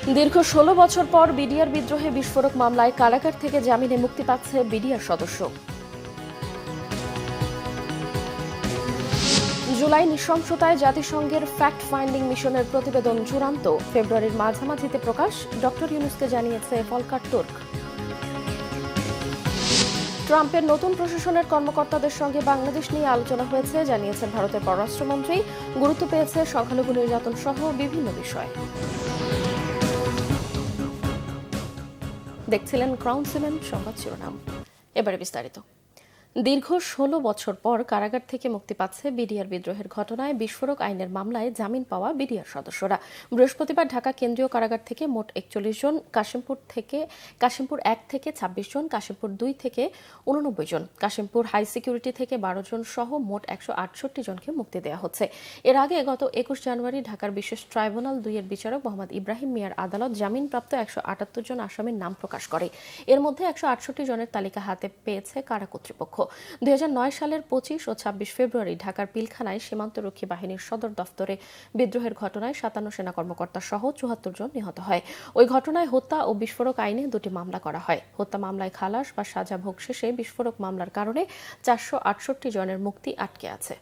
দীর্ঘ ১৬ বছর পর বিডিআর বিদ্রোহে বিস্ফোরক মামলায় কারাগার থেকে জামিনে মুক্তি পাচ্ছে বিডিআর সদস্য। জুলাই নৃশংসতায় জাতিসংঘের ফ্যাক্ট ফাইন্ডিং মিশনের প্রতিবেদন চূড়ান্ত, ফেব্রুয়ারির মাঝামাঝিতে প্রকাশ, ডক্টর ইউনুসকে জানিয়েছে ভলকার তুর্ক। ট্রাম্পের নতুন প্রশাসনের কর্মকর্তাদের সঙ্গে বাংলাদেশ নিয়ে আলোচনা হয়েছে, জানিয়েছেন ভারতের পররাষ্ট্রমন্ত্রী। গুরুত্ব পেয়েছে সংখ্যালঘু নির্যাতন সহ বিভিন্ন বিষয়। দেখছিলেন ক্রাউন সিমেন্ট সংবাদ শিরোনাম, এবারে বিস্তারিত। দীর্ঘ ১৬ বছর পর কারাগার থেকে মুক্তি পাচ্ছে বিডিআর বিদ্রোহের ঘটনায় বিস্ফোরক আইনের মামলায় জামিন পাওয়া বিডিআর সদস্যরা। বৃহস্পতিবার ঢাকা কেন্দ্রীয় কারাগার থেকে মোট ৪১ জন, কাশিমপুর ১ থেকে ২৬ জন, কাশিমপুর ২ থেকে ৮৯ জন, কাশিমপুর হাই সিকিউরিটি থেকে ১২ জন সহ মোট ১৬৮ জনকে মুক্তি দেওয়া হচ্ছে। এর আগে গত ২১ জানুয়ারি ঢাকার বিশেষ ট্রাইব্যুনাল ২ এর বিচারক মোহাম্মদ ইব্রাহিম মিয়ার আদালত জামিনপ্রাপ্ত ১৭৮ জন আসামির নাম প্রকাশ করে। এর মধ্যে ১৬৮ জনের তালিকা হাতে পেয়েছে কারা কর্তৃপক্ষ। ২০০৯ সালের ২৫ ও ২৬ ফেব্রুয়ারি ঢাকার পিলখানায় সীমান্তরক্ষী বাহিনীর সদর দফতরে বিদ্রোহের ঘটনায় ৫৭ সেনা কর্মকর্তা সহ ৭৪ জন নিহত হয়। ওই ঘটনায় হত্যা ও বিস্ফোরক আইনে ২টি মামলা করা হয়। হত্যা মামলায় খালাস বা সাজা ভোগ শেষে বিস্ফোরক মামলার কারণে ৪৬৮ জনের মুক্তি আটকে আছে।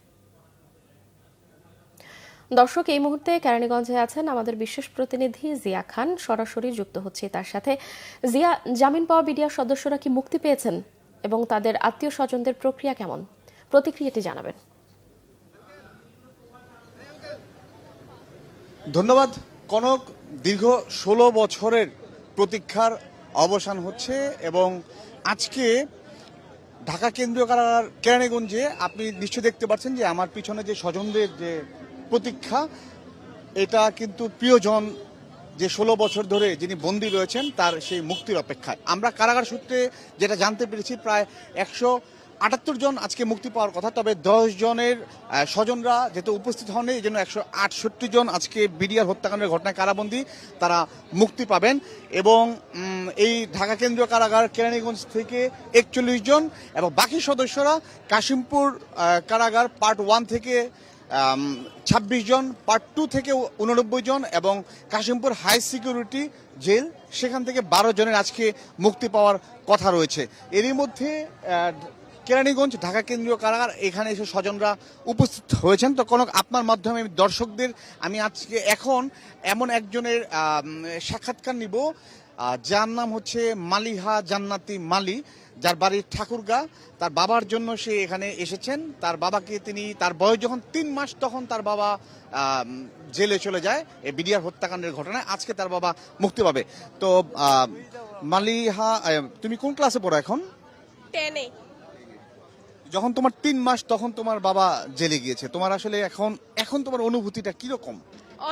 দর্শক, এই মুহূর্তে কেরানীগঞ্জে আছেন আমাদের বিশেষ প্রতিনিধি জিয়া খান, সরাসরি যুক্ত হচ্ছে তার সাথে। জিয়া, জামিন পাওয়া বিডিআর সদস্যরা কি মুক্তি পেয়েছেন এবং তাদের আত্মীয় স্বজনদের প্রক্রিয়া কেমন, প্রতিক্রিয়াটি জানাবেন। ধন্যবাদ কনক। দীর্ঘ ১৬ বছরের প্রতীক্ষার অবসান হচ্ছে এবং আজকে ঢাকা কেন্দ্রীয় কারাগার কেরানীগঞ্জে আপনি নিশ্চয় দেখতে পাচ্ছেন যে আমার পিছনে যে স্বজনদের যে প্রতীক্ষা, এটা কিন্তু প্রিয়জন যে ১৬ বছর ধরে যিনি বন্দী রয়েছেন তার সেই মুক্তির অপেক্ষায়। আমরা কারাগার সূত্রে যেটা জানতে পেরেছি, প্রায় ১৭৮ জন আজকে মুক্তি পাওয়ার কথা, তবে ১০ জনের স্বজনরা যেহেতু উপস্থিত হননি, এই জন্য ১৬৮ জন আজকে বিডিআর হত্যাকাণ্ডের ঘটনায় কারাবন্দী, তারা মুক্তি পাবেন। এবং এই ঢাকা কেন্দ্রীয় কারাগার কেরানীগঞ্জ থেকে ৪১ জন এবং বাকি সদস্যরা কাশিমপুর কারাগার পার্ট 1 থেকে ২৬ জন, পার্ট 2 থেকে ৮৯ জন এবং কাশিমপুর হাই সিকিউরিটি জেল সেখান থেকে ১২ জনের আজকে মুক্তি পাওয়ার কথা রয়েছে। এরই মধ্যে কেরানীগঞ্জ ঢাকা কেন্দ্রীয় কারাগার এখানে এসে স্বজনরা উপস্থিত হয়েছেন। তো কনক, আপনার মাধ্যমে আমি দর্শকদের আজকে এখন এমন একজনের সাক্ষাৎকার নিব যার নাম হচ্ছে মালিহা জান্নাতি মালি, যার বাড়ি ঠাকুরগাঁ। তার বাবার জন্য সে এখানে এসেছেন। তার বাবাকে তার বয়স যখন ৩ মাস তখন তার বাবা জেলে চলে যায় এই বিডিআর হত্যাকাণ্ডের ঘটনায়। আজকে তার বাবা মুক্তি পাবে। তো মালিহা, তুমি কোন ক্লাসে পড়ো এখন? 10-এ। যখন তোমার ৩ মাস তখন তোমার বাবা জেলে গিয়েছে, তোমার আসলে এখন তোমার অনুভূতিটা কিরকম?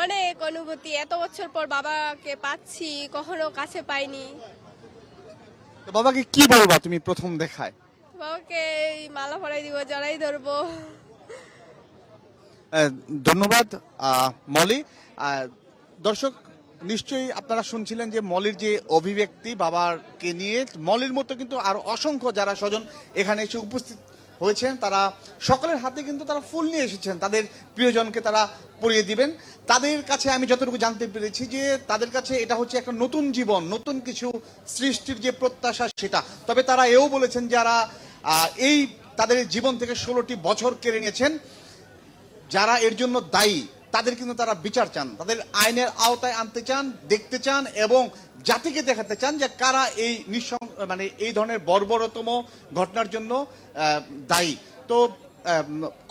অনেক অনুভূতি, এত বছর পর বাবাকে পাচ্ছি, কখনো কাছে পাইনি। তো বাবাকে কি বলবা তুমি প্রথম দেখায়? বাবাকে মালা পরাই দিব, জড়াই ধরবো। ধন্যবাদ মলি। দর্শক, নিশ্চয়ই আপনারা শুনছিলেন যে মলির যে অভিব্যক্তি বাবাকে নিয়ে। মলির মতো কিন্তু আরো অসংখ্য যারা স্বজন এখানে এসে উপস্থিত হয়েছেন, তারা সকলের হাতে কিন্তু তারা ফুল নিয়ে এসেছেন, তাদের প্রিয়জনকে তারা পরিয়ে দিবেন। তাদের কাছে আমি যতটুকু জানতে পেরেছি যে তাদের কাছে এটা হচ্ছে একটা নতুন জীবন, নতুন কিছু সৃষ্টির যে প্রত্যাশা সেটা। তবে তারা এও বলেছেন যারা এই তাদের জীবন থেকে ১৬টি বছর কেড়ে নিয়েছেন, যারা এর জন্য দায়ী তাদের কিন্তু তারা বিচার চান, তাদের আইনের আওতায় আনতে চান, দেখতে চান এবং জাতিকে দেখাতে চান যে কারা এই এই ধরনের বর্বরতম ঘটনার জন্য দায়ী। তো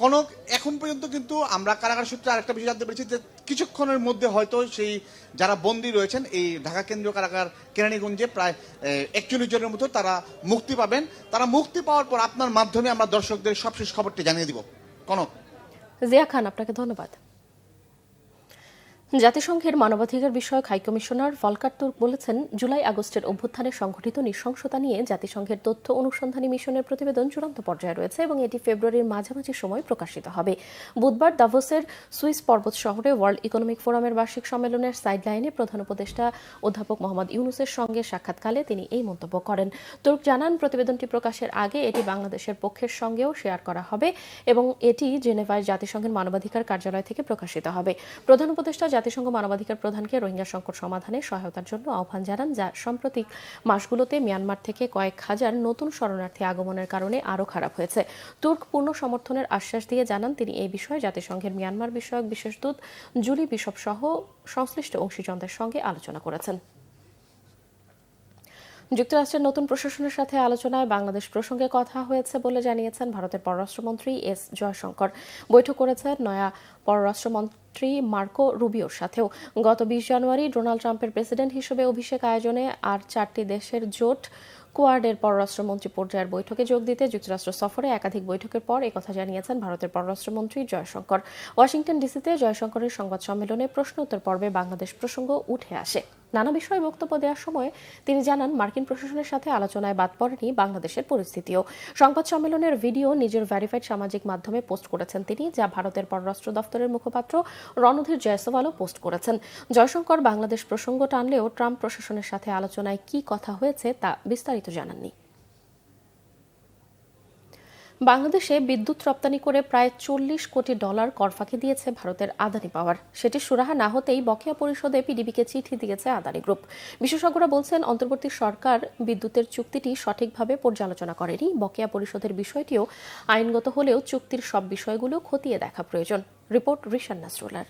কনক, এখন পর্যন্ত কিন্তু আমরা কারাগার সূত্রে আরেকটা বিষয় জানতে পেরেছি যে কিছুক্ষণের মধ্যে হয়তো সেই যারা বন্দী রয়েছেন এই ঢাকা কেন্দ্রীয় কারাগার কেরানীগঞ্জে প্রায় ৪১ জনের মতো তারা মুক্তি পাবেন। তারা মুক্তি পাওয়ার পর আপনার মাধ্যমে আমরা দর্শকদের সবশেষ খবরটি জানিয়ে দিব। কনক। জিয়া খান, আপনাকে ধন্যবাদ। জাতিসংঘের মানবাধিকার বিষয়ক হাইকমিশনার ভলকার তুর্ক বলেছেন, জুলাই আগস্টের অভ্যুত্থানে সংঘটিত নৃশংসতা নিয়ে জাতিসংঘের তথ্য অনুসন্ধানী মিশনের প্রতিবেদন চূড়ান্ত পর্যায়ে রয়েছে এবং এটি ফেব্রুয়ারির মাঝামাঝি সময় প্রকাশিত হবে। বুধবার দাভোসের সুইস পর্বত শহরে ওয়ার্ল্ড ইকোনমিক ফোরামের বার্ষিক সম্মেলনের সাইডলাইনে প্রধান উপদেষ্টা অধ্যাপক মোহাম্মদ ইউনুসের সঙ্গে সাক্ষাৎকালে তিনি এই মন্তব্য করেন। তুর্ক জানান, প্রতিবেদনটি প্রকাশের আগে এটি বাংলাদেশের পক্ষের সঙ্গেও শেয়ার করা হবে এবং এটি জেনেভায় জাতিসংঘের মানবাধিকার কার্যালয় থেকে প্রকাশিত হবে। প্রধান উপদেষ্টা জাতিসংঘ মানবাধিকার প্রধানকে রোহিঙ্গা সংকট সমাধানে সহায়তার জন্য আহ্বান জানান, যা সাম্প্রতিক মাসগুলোতে মিয়ানমার থেকে কয়েক হাজার নতুন শরণার্থী আগমনের কারণে আরও খারাপ হয়েছে। তুর্ক পূর্ণ সমর্থনের আশ্বাস দিয়ে জানান তিনি এই বিষয়ে জাতিসংঘের মিয়ানমার বিষয়ক বিশেষ দূত জুলি বিশপ সহ সংশ্লিষ্ট অংশীজনদের সঙ্গে আলোচনা করেছেন। যুক্তরাষ্ট্রের নতুন প্রশাসনের সাথে আলোচনায় বাংলাদেশ প্রসঙ্গে কথা হয়েছে বলে জানিয়েছেন ভারতের পররাষ্ট্রমন্ত্রী এস জয়শঙ্কর। বৈঠক করেছেন নয়া পররাষ্ট্রমন্ত্রী মার্কো রুবিওর সাথেও। গত 20 জানুয়ারি ডোনাল্ড ট্রাম্পের প্রেসিডেন্ট হিসেবে অভিষেক আয়োজনে আর 4টি দেশের জোট কোয়াডের পররাষ্ট্রমন্ত্রী পর্যায়ের বৈঠকে যোগ দিতে যুক্তরাষ্ট্র সফরে একাধিক বৈঠকের পর একথা জানিয়েছেন ভারতের পররাষ্ট্রমন্ত্রী জয়শঙ্কর। ওয়াশিংটন ডিসিতে জয়শঙ্করের সংবাদ সম্মেলনে প্রশ্ন উত্তর পর্বে বাংলাদেশ প্রসঙ্গ উঠে আসে। নানা বিষয়ে বক্তব্য দেওয়ার সময় তিনি জানান, মার্কিন প্রশাসনের সাথে আলোচনায় বাদ পড়েনি বাংলাদেশের পরিস্থিতিও। সংবাদ সম্মেলনের ভিডিও নিজের ভেরিফাইড সামাজিক মাধ্যমে পোস্ট করেছেন তিনি, যা ভারতের পররাষ্ট্র দপ্তরের মুখপাত্র রণধীর জয়সওয়ালও পোস্ট করেছেন। জয়শঙ্কর বাংলাদেশ প্রসঙ্গ টানলেও ট্রাম্প প্রশাসনের সাথে আলোচনায় কি কথা হয়েছে তা বিস্তারিত জানাননি। বাংলাদেশে বিদ্যুৎ রপ্তানি করে প্রায় $40 কোটি কর ফাঁকি দিয়েছে ভারতের আদানি পাওয়ার। সেটি সুরাহা না হতেই বকেয়া পরিশোধে পিডিবিকে চিঠি দিয়েছে আদানি গ্রুপ। বিশেষজ্ঞরা বলছেন, অন্তর্বর্তী সরকার বিদ্যুতের চুক্তিটি সঠিকভাবে পর্যালোচনা করেনি। বকেয়া পরিশোধের বিষয়টিও আইনগত হলেও চুক্তির সব বিষয়গুলো খতিয়ে দেখা প্রয়োজন। রিপোর্ট রিশান নাসরুল্লার।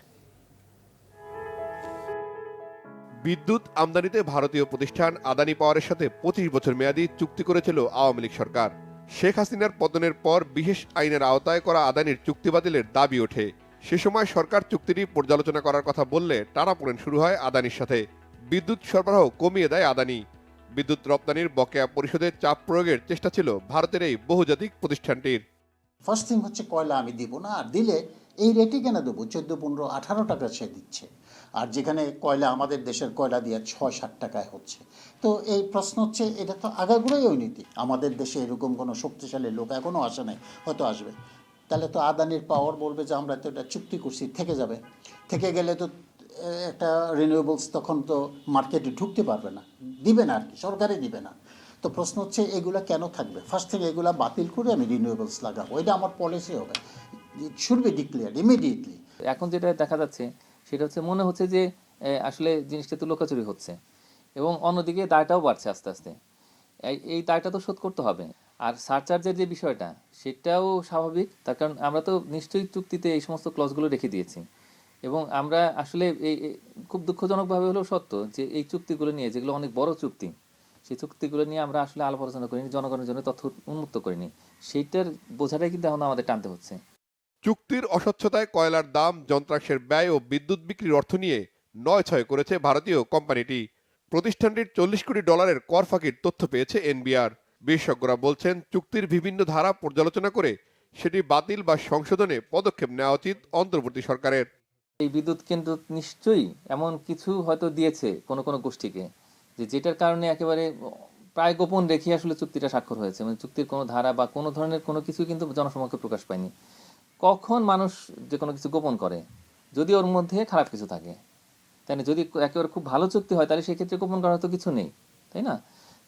বিদ্যুৎ আমদানিতে ভারতীয় প্রতিষ্ঠান আদানি পাওয়ারের সাথে 25 বছর মেয়াদী চুক্তি করেছিল আওয়ামী লীগ সরকার। শেখ হাসিনার পতনের পর বিশেষ আইনের আওতায় করা আদানির চুক্তি বাতিলের দাবি ওঠে। সে সময় সরকার চুক্তিটি পর্যালোচনা করার কথা বললে টানাপোড়েন শুরু হয় আদানির সাথে। বিদ্যুৎ সরবরাহ কমিয়ে দেয় আদানি। বিদ্যুৎ রপ্তানির বকেয়া পরিশোধে চাপ প্রয়োগের চেষ্টা ছিল ভারতের এই বহুজাতিক প্রতিষ্ঠানটির। ফার্স্ট থিং হচ্ছে কয়লা আমি দিব না, আর দিলে এই রেটে কেন দেবো? 14, 15, 18 টাকা সে দিচ্ছে। আর যেখানে কয়লা আমাদের দেশের কয়লা দিয়ে 6-7 টাকায় হচ্ছে। তো এই প্রশ্ন হচ্ছে, এটা তো আগাগোড়াই ওই নীতি। আমাদের দেশে এরকম কোনো শক্তিশালী লোক এখনও আসে নাই, হয়তো আসবে। তাহলে তো আদানির পাওয়ার বলবে যে আমরা তো এটা চুক্তি করছি, থেকে যাবে। থেকে গেলে তো একটা রিনিউয়েবলস তখন তো মার্কেটে ঢুকতে পারবে না, দিবে না আর কি, সরকারই দিবে না। তো প্রশ্ন হচ্ছে এগুলা কেন থাকবে? ফার্স্ট থিং এগুলা বাতিল করে আমি রিনিউয়েবলস লাগাবো, এটা আমার পলিসি হবে। It should be declared immediately. এখন যেটা দেখা যাচ্ছে সেটা হচ্ছে, মনে হচ্ছে যে আসলে জিনিসটা তো লোকাচুরি হচ্ছে, এবং অন্যদিকে দায়টাও বাড়ছে আস্তে আস্তে। এই দায়টা তো শোধ করতে হবে। আর সারচার্জের যে বিষয়টা, সেটাও স্বাভাবিক, তার কারণ আমরা তো নিশ্চয়ই চুক্তিতে এই সমস্ত ক্লজগুলো রেখে দিয়েছি। এবং আমরা আসলে এই খুব দুঃখজনকভাবে হলেও সত্য যে এই চুক্তিগুলো নিয়ে, যেগুলো অনেক বড় চুক্তি, সেই চুক্তিগুলো নিয়ে আমরা আসলে আলাপ আলোচনা করিনি, জনগণের জন্য তথ্য উন্মুক্ত করিনি। সেইটার বোঝাটাই কিন্তু এখন আমাদের টানতে হচ্ছে। চুক্তির অস্বচ্ছতায় কয়লার দাম, যন্ত্রাংশের ব্যয় ও বিদ্যুৎ বিক্রির অর্থ নিয়ে 9-6 করেছে ভারতীয় কোম্পানিটি। প্রতিষ্ঠানটির $40 কোটি কর ফাঁকির তথ্য পেয়েছে এনবিআর। বিশেষজ্ঞরা বলছেন, চুক্তির বিভিন্ন ধারা পর্যালোচনা করে সেটি বাতিল বা সংশোধনে পদক্ষেপ নেওয়া উচিত অন্তর্বর্তী সরকারের। এই বিদ্যুৎ কেন্দ্র নিশ্চয়ই এমন কিছু হয়তো দিয়েছে কোনো কোনো গোষ্ঠীকে, যেটার কারণে একেবারে প্রায় গোপন রেখে আসলে চুক্তিটা স্বাক্ষর হয়েছে। মানে চুক্তির কোনো ধারা বা কোনো ধরনের কোনো কিছু কিন্তু জনসমক্ষে প্রকাশ পায়নি। কখন মানুষ যে কোনো কিছু গোপন করে, যদি ওর মধ্যে খারাপ কিছু থাকে, তাই না? যদি একেবারে খুব ভালো চুক্তি হয়, তাহলে সেক্ষেত্রে গোপন করার তো কিছু নেই, তাই না?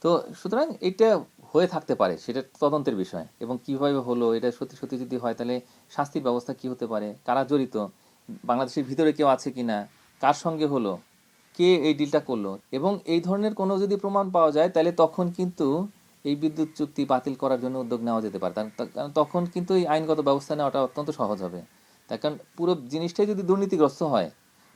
তো সুতরাং এটা হয়ে থাকতে পারে, সেটা তদন্তের বিষয়। এবং কিভাবে হলো, এটা সত্যি সত্যি যদি হয়, তাহলে শাস্তির ব্যবস্থা কি হতে পারে, কারা জড়িত, বাংলাদেশের ভিতরে কেউ আছে কিনা, কার সঙ্গে হলো, কে এই ডিলটা করলো, এবং এই ধরনের কোনো যদি প্রমাণ পাওয়া যায়, তাহলে তখন কিন্তু এই বিদ্যুৎ চুক্তি বাতিল করার জন্য উদ্যোগ নেওয়া যেতে পারে। কারণ তখন কিন্তু এই আইনগত ব্যবস্থা নেওয়াটা অত্যন্ত সহজ হবে। তার কারণ পুরো জিনিসটাই যদি দুর্নীতিগ্রস্ত হয়,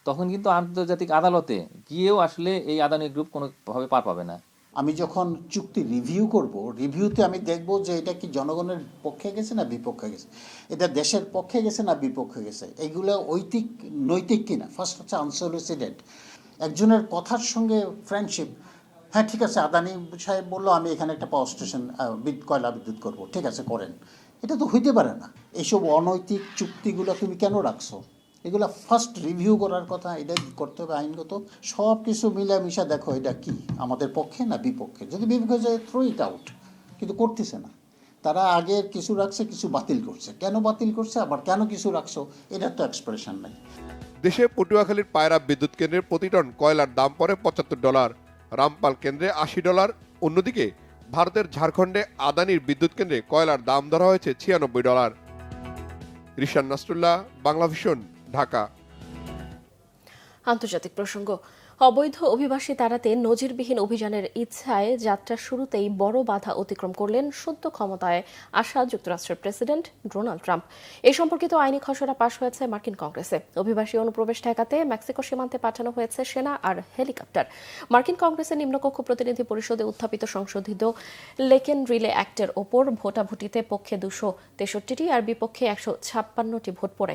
তখন কিন্তু আন্তর্জাতিক আদালতে গিয়েও আসলে এই আদানি গ্রুপ কোনোভাবে পার পাবে না। আমি যখন চুক্তি রিভিউ করব, রিভিউতে আমি দেখব যে এটা কি জনগণের পক্ষে গেছে না বিপক্ষে গেছে, এটা দেশের পক্ষে গেছে না বিপক্ষে গেছে, এগুলো নৈতিক কিনা। ফার্স্ট হচ্ছে আনসলিসিটেড, একজনের কথার সঙ্গে ফ্রেন্ডশিপ। হ্যাঁ ঠিক আছে, আদানি সাহেব বললো আমি এখানে একটা পাওয়ার স্টেশন কয়লা বিদ্যুৎ করব, ঠিক আছে করেন। এটা তো হইতে পারে না। এইসব অনৈতিক চুক্তিগুলো তুমি কেন রাখছো? এগুলো ফার্স্ট রিভিউ করার কথা, এটা করতে হবে আইনগত। সব কিছু মিলামিশা দেখো এটা কি আমাদের পক্ষে না বিপক্ষে। যদি বিপক্ষে যায়, থ্রো ইট আউট। কিন্তু করতেছে না। তারা আগে কিছু রাখছে, কিছু বাতিল করছে। কেন বাতিল করছে, আবার কেন কিছু রাখছো, এটার তো এক্সপ্রেশন নেই। দেশে পটুয়াখালীর পায়রা বিদ্যুৎ কেন্দ্রের প্রতি টন কয়লার দাম পড়ে $75, রামপাল কেন্দ্রে $80। অন্যদিকে ভারতের ঝাড়খণ্ডে আদানির বিদ্যুৎ কেন্দ্রে কয়লার দাম ধরা হয়েছে $96। রিশান নাসরুল্লাহ, বাংলাভিশন, ঢাকা। আন্তর্জাতিক প্রসঙ্গ। অবৈধ অভিবাসী তাড়াতে নজিরবিহীন অভিযানের ইচ্ছায় যাত্রার শুরুতেই বড় বাধা অতিক্রম করলেন সদ্য ক্ষমতায় আসা যুক্তরাষ্ট্রের প্রেসিডেন্ট ডোনাল্ড ট্রাম্প। এ সম্পর্কিত আইনি খসড়া পাশ হয়েছে মার্কিন কংগ্রেসে। অভিবাসী অনুপ্রবেশ ঠেকাতে মেক্সিকো সীমান্তে পাঠানো হয়েছে সেনা আর হেলিকপ্টার। মার্কিন কংগ্রেসের নিম্নকক্ষ প্রতিনিধি পরিষদে উত্থাপিত সংশোধিত লেকেন রিলে অ্যাক্টের ওপর ভোটাভুটিতে পক্ষে 263টি আর বিপক্ষে 156টি ভোট পড়ে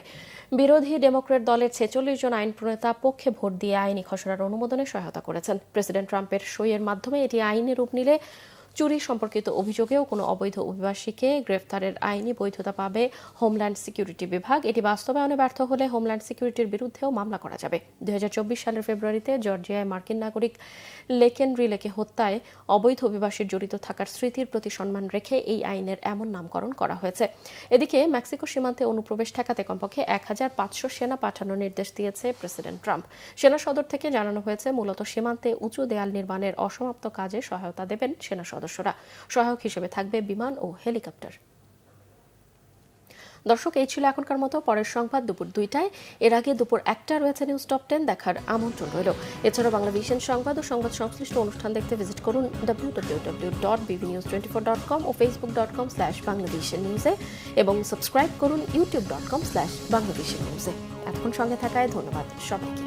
বিরোধী ডেমোক্র্যাট দলের 46 জন আইন প্রণেতা পক্ষে ভোট দিয়ে আইনি খসড়ার অনুমোদনে সহায়তা করেছেন। প্রেসিডেন্ট ট্রাম্পের সইয়ের মাধ্যমে এটি আইনি রূপ নিলে চুরি সম্পর্কিত অভিযোগেও কোনো অবৈধ অভিবাসীকে গ্রেফতারের আইনি বৈধতা পাবে হোমল্যান্ড সিকিউরিটি বিভাগ। এটি বাস্তবায়নে ব্যর্থ হলে হোমল্যান্ড সিকিউরিটির বিরুদ্ধেও মামলা করা যাবে। 2024 সালের ফেব্রুয়ারিতে জর্জিয়ায় মার্কিন নাগরিক লেকেন রিলেকে হত্যায় অবৈধ অভিবাসীর জড়িত থাকার স্মৃতির প্রতি সম্মান রেখে এই আইনের এমন নামকরণ করা হয়েছে। এদিকে মেক্সিকো সীমান্তে অনুপ্রবেশ ঠেকাতে কমপক্ষে 1500 সেনা পাঠানোর নির্দেশ দিয়েছে প্রেসিডেন্ট ট্রাম্প। সেনা সদর থেকে জানানো হয়েছে মূলত সীমান্তে উঁচু দেয়াল নির্মাণের অসমাপ্ত কাজে সহায়তা দেবেন সেনা সদস্যরা। সহায়ক হিসেবে থাকবে বিমান ও হেলিকপ্টার। দর্শক, এই ছিল এখনকার মতো। পরের সংবাদ দুপুর 2টায়। এর আগে দুপুর 1টা রয়েছে নিউজ টপ 10 দেখার আমন্ত্রণ রইল। এছাড়া বাংলা ভিশন সংবাদ ও সংবাদ সংশ্লিষ্ট অনুষ্ঠান দেখতে ভিজিট করুন www.bbnews24.com ও facebook.com/banglavishnewse এবং সাবস্ক্রাইব করুন youtube.com/banglavishnewse। এতক্ষণ সঙ্গে থাকায় ধন্যবাদ সবাইকে।